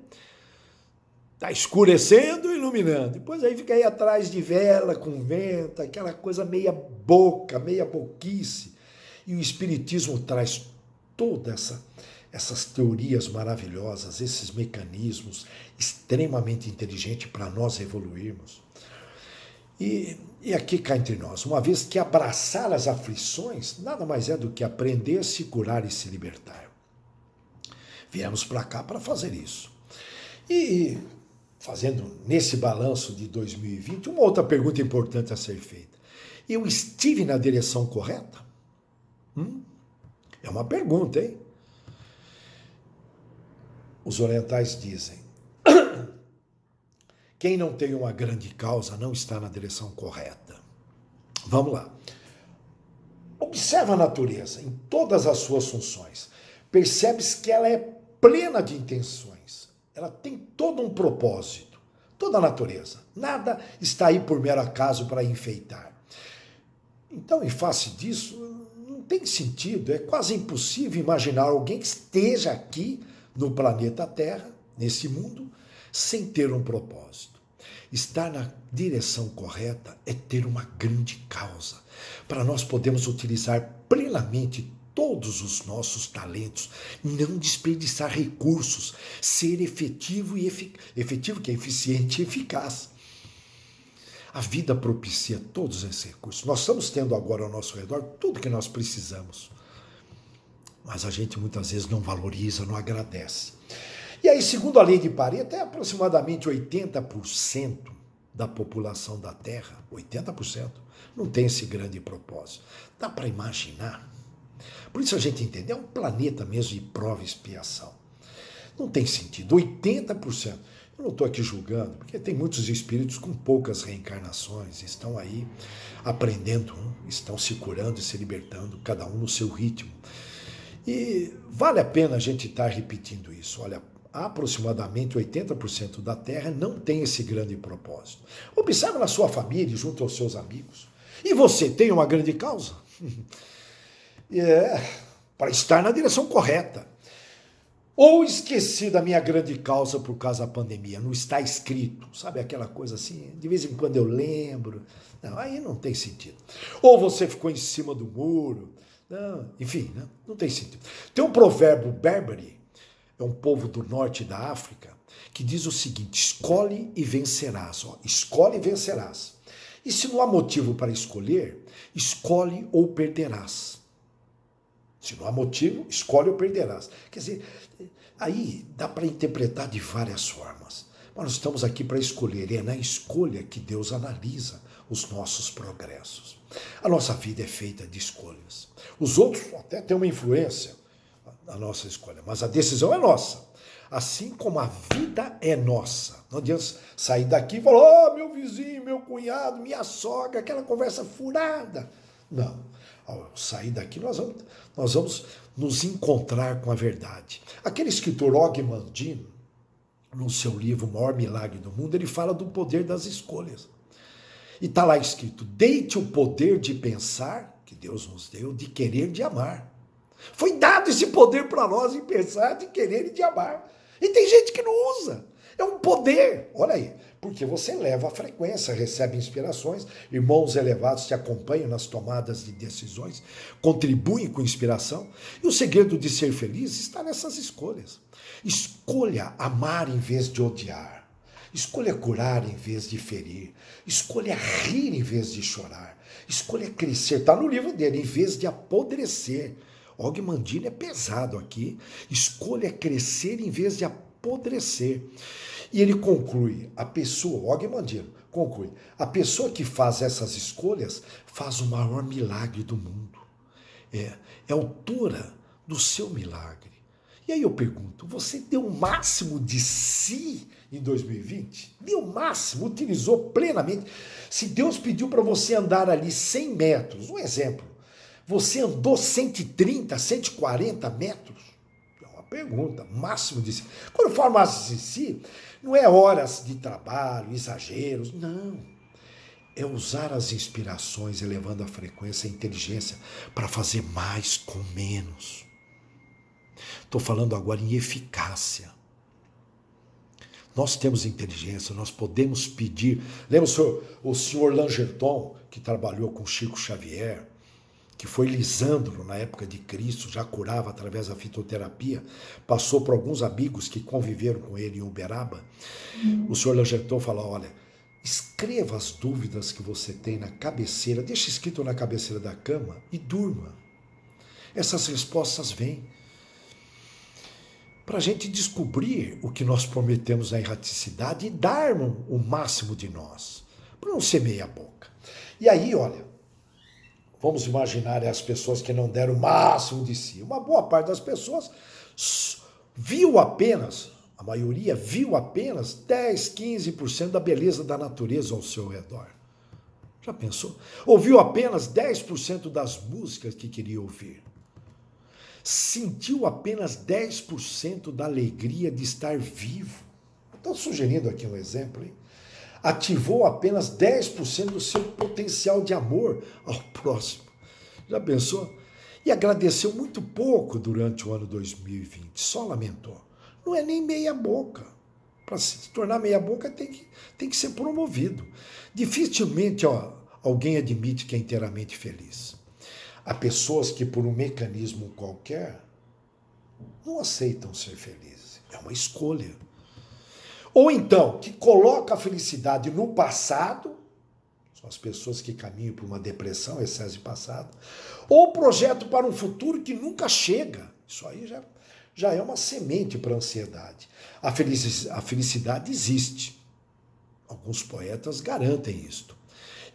Está escurecendo ou iluminando? Depois aí fica aí atrás de vela, com vento, aquela coisa meia boca, meia boquice. E o Espiritismo traz todas essas teorias maravilhosas, esses mecanismos extremamente inteligentes para nós evoluirmos. E aqui cá entre nós, uma vez que abraçar as aflições nada mais é do que aprender a se curar e se libertar. Viemos para cá para fazer isso. E fazendo nesse balanço de 2020, uma outra pergunta importante a ser feita. Eu estive na direção correta? É uma pergunta, hein? Os orientais dizem, quem não tem uma grande causa não está na direção correta. Vamos lá. Observa a natureza em todas as suas funções. Percebes que ela é plena de intenções. Ela tem todo um propósito. Toda a natureza. Nada está aí por mero acaso para enfeitar. Então, em face disso, não tem sentido. É quase impossível imaginar alguém que esteja aqui no planeta Terra, nesse mundo, sem ter um propósito. Estar na direção correta é ter uma grande causa, para nós podermos utilizar plenamente todos os nossos talentos, não desperdiçar recursos, ser efetivo e efetivo, que é eficiente e eficaz. A vida propicia todos esses recursos. Nós estamos tendo agora ao nosso redor tudo que nós precisamos, mas a gente muitas vezes não valoriza, não agradece. E aí, segundo a lei de Pareto, é aproximadamente 80% da população da Terra, 80%, não tem esse grande propósito. Dá para imaginar? Por isso a gente entende, é um planeta mesmo de prova e expiação. Não tem sentido, 80%. Eu não estou aqui julgando, porque tem muitos espíritos com poucas reencarnações, estão aí aprendendo, estão se curando e se libertando, cada um no seu ritmo. E vale a pena a gente estar repetindo isso. Olha, aproximadamente 80% da Terra não tem esse grande propósito. Observe na sua família, junto aos seus amigos. E você tem uma grande causa? Para estar na direção correta. Ou esqueci da minha grande causa por causa da pandemia. Não está escrito. Sabe aquela coisa assim? De vez em quando eu lembro. Não, aí não tem sentido. Ou você ficou em cima do muro. Não, enfim, né? Não tem sentido. Tem um provérbio berbere, é um povo do norte da África, que diz o seguinte: escolhe e vencerás. Ó, escolhe e vencerás. E se não há motivo para escolher, escolhe ou perderás. Se não há motivo, escolhe ou perderás. Quer dizer, aí dá para interpretar de várias formas. Mas nós estamos aqui para escolher. É na escolha que Deus analisa os nossos progressos. A nossa vida é feita de escolhas. Os outros até têm uma influência na nossa escolha, mas a decisão é nossa. Assim como a vida é nossa. Não adianta sair daqui e falar, meu vizinho, meu cunhado, minha sogra, aquela conversa furada. Não. Ao sair daqui, nós vamos nos encontrar com a verdade. Aquele escritor Og Mandino, no seu livro O Maior Milagre do Mundo, ele fala do poder das escolhas. E está lá escrito: deite o poder de pensar, que Deus nos deu, de querer, de amar. Foi dado esse poder para nós, de pensar, de querer e de amar. E tem gente que não usa. É um poder, olha aí, porque você eleva a frequência, recebe inspirações, irmãos elevados te acompanham nas tomadas de decisões, contribuem com inspiração, e o segredo de ser feliz está nessas escolhas. Escolha amar em vez de odiar, escolha curar em vez de ferir, escolha rir em vez de chorar, escolha crescer, está no livro dele, em vez de apodrecer. Og Mandino é pesado aqui, escolha crescer em vez de apodrecer. E ele conclui, a pessoa, Og Mandino, conclui, a pessoa que faz essas escolhas faz o maior milagre do mundo. É autora do seu milagre. E aí eu pergunto, você deu o máximo de si em 2020? Deu o máximo, utilizou plenamente. Se Deus pediu para você andar ali 100 metros, um exemplo, você andou 130, 140 metros? É uma pergunta, máximo de si. Quando eu falo máximo de si, não é horas de trabalho, exageros, não. É usar as inspirações, elevando a frequência e a inteligência para fazer mais com menos. Estou falando agora em eficácia. Nós temos inteligência, nós podemos pedir. Lembra o senhor Langerton, que trabalhou com Chico Xavier, que foi Lisandro na época de Cristo, já curava através da fitoterapia, passou por alguns amigos que conviveram com ele em Uberaba. O senhor Langerton falou, olha, escreva as dúvidas que você tem na cabeceira, deixa escrito na cabeceira da cama e durma. Essas respostas vêm para a gente descobrir o que nós prometemos na erraticidade e darmos o máximo de nós, para não ser meia boca. E aí, olha, vamos imaginar as pessoas que não deram o máximo de si. Uma boa parte das pessoas viu apenas, a maioria viu apenas 10, 15% da beleza da natureza ao seu redor. Já pensou? Ouviu apenas 10% das músicas que queria ouvir. Sentiu apenas 10% da alegria de estar vivo. Estou sugerindo aqui um exemplo, hein? Ativou apenas 10% do seu potencial de amor ao próximo. Já pensou? E agradeceu muito pouco durante o ano 2020, só lamentou. Não é nem meia boca. Para se tornar meia boca tem que ser promovido. Dificilmente alguém admite que é inteiramente feliz. Há pessoas que por um mecanismo qualquer não aceitam ser felizes. É uma escolha. Ou então, que coloca a felicidade no passado, são as pessoas que caminham por uma depressão, excesso de passado, ou projeto para um futuro que nunca chega. Isso aí já é uma semente para a ansiedade. A felicidade existe. Alguns poetas garantem isto.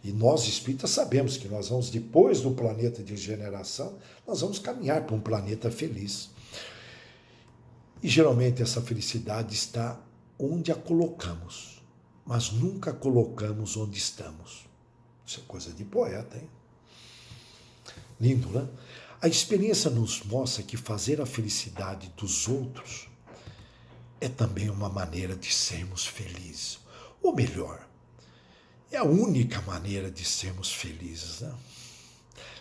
E nós espíritas sabemos que nós vamos, depois do planeta de regeneração, nós vamos caminhar para um planeta feliz. E geralmente essa felicidade está onde a colocamos, mas nunca colocamos onde estamos. Isso é coisa de poeta, hein? Lindo, né? A experiência nos mostra que fazer a felicidade dos outros é também uma maneira de sermos felizes. Ou melhor, é a única maneira de sermos felizes, né?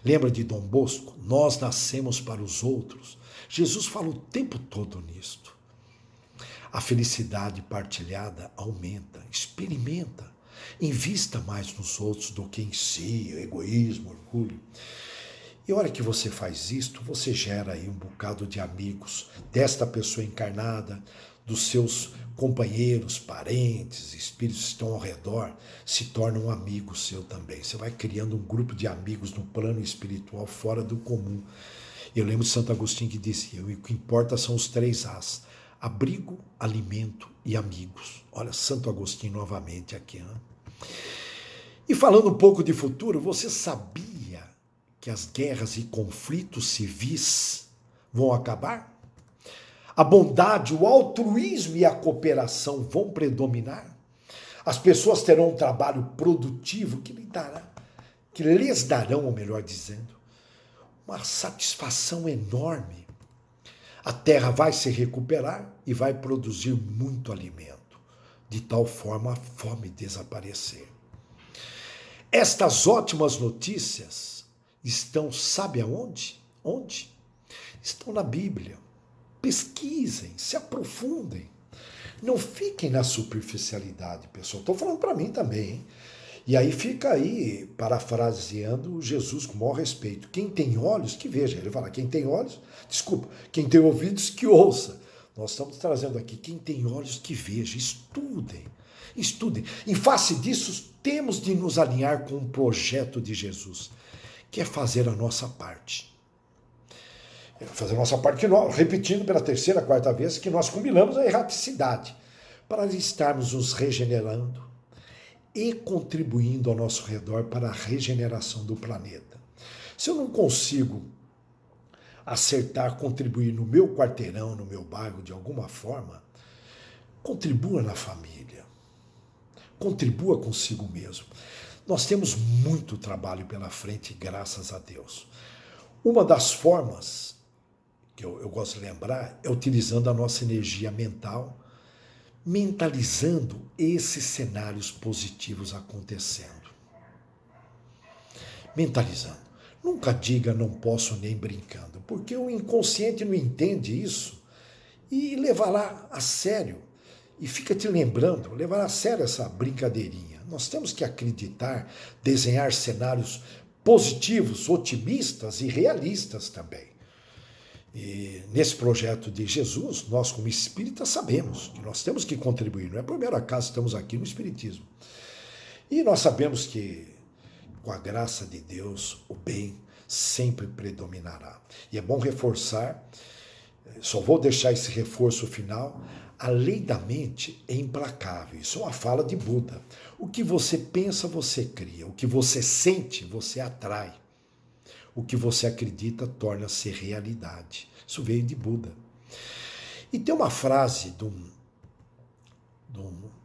Lembra de Dom Bosco? Nós nascemos para os outros. Jesus fala o tempo todo nisto. A felicidade partilhada aumenta, experimenta, invista mais nos outros do que em si, egoísmo, orgulho. E a hora que você faz isto, você gera aí um bocado de amigos desta pessoa encarnada, dos seus companheiros, parentes, espíritos que estão ao redor, se tornam um amigo seu também. Você vai criando um grupo de amigos no plano espiritual fora do comum. Eu lembro de Santo Agostinho que dizia, o que importa são os 3 As. Abrigo, alimento e amigos. Olha, Santo Agostinho novamente aqui. Hein? E falando um pouco de futuro, você sabia que as guerras e conflitos civis vão acabar? A bondade, o altruísmo e a cooperação vão predominar? As pessoas terão um trabalho produtivo que lhes darão, ou melhor dizendo, uma satisfação enorme. A terra vai se recuperar e vai produzir muito alimento, de tal forma a fome desaparecer. Estas ótimas notícias estão, sabe aonde? Onde? Estão na Bíblia. Pesquisem, se aprofundem. Não fiquem na superficialidade, pessoal. Estou falando para mim também, hein? E aí fica aí, parafraseando Jesus com o maior respeito. Quem tem olhos, que veja. Ele fala, quem tem olhos, quem tem ouvidos, que ouça. Nós estamos trazendo aqui, quem tem olhos, que veja. Estudem, estudem. Em face disso, temos de nos alinhar com o projeto de Jesus, que é fazer a nossa parte. Fazer a nossa parte, que nós, repetindo pela terceira, quarta vez, que nós combinamos a erraticidade, para estarmos nos regenerando e contribuindo ao nosso redor para a regeneração do planeta. Se eu não consigo acertar, contribuir no meu quarteirão, no meu bairro, de alguma forma, contribua na família. Contribua consigo mesmo. Nós temos muito trabalho pela frente, graças a Deus. Uma das formas que eu gosto de lembrar é utilizando a nossa energia mental, mentalizando esses cenários positivos acontecendo. Mentalizando. Nunca diga não posso nem brincando, porque o inconsciente não entende isso e levará a sério. E fica te lembrando, levará a sério essa brincadeirinha. Nós temos que acreditar, desenhar cenários positivos, otimistas e realistas também. E nesse projeto de Jesus, nós como espíritas sabemos que nós temos que contribuir. Não é por mero acaso estamos aqui no Espiritismo. E nós sabemos que, com a graça de Deus, o bem sempre predominará. E é bom reforçar, só vou deixar esse reforço final, a lei da mente é implacável. Isso é uma fala de Buda. O que você pensa, você cria. O que você sente, você atrai. O que você acredita torna-se realidade. Isso veio de Buda. E tem uma frase de um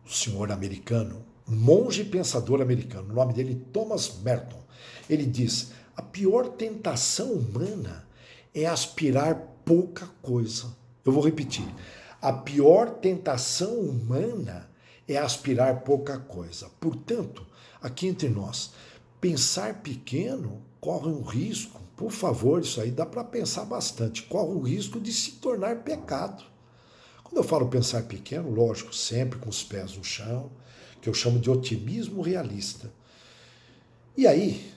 senhor americano, um monge pensador americano, o nome dele é Thomas Merton. Ele diz, a pior tentação humana é aspirar pouca coisa. Eu vou repetir. A pior tentação humana é aspirar pouca coisa. Portanto, aqui entre nós, pensar pequeno corre um risco, por favor, isso aí dá para pensar bastante, corre o risco de se tornar pecado. Quando eu falo pensar pequeno, lógico, sempre com os pés no chão, que eu chamo de otimismo realista. E aí,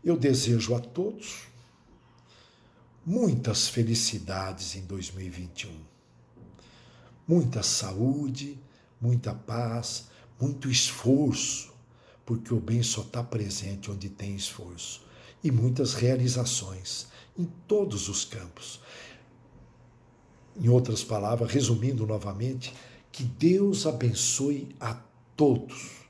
eu desejo a todos muitas felicidades em 2021. Muita saúde, muita paz, muito esforço, porque o bem só está presente onde tem esforço. E muitas realizações em todos os campos. Em outras palavras, resumindo novamente, que Deus abençoe a todos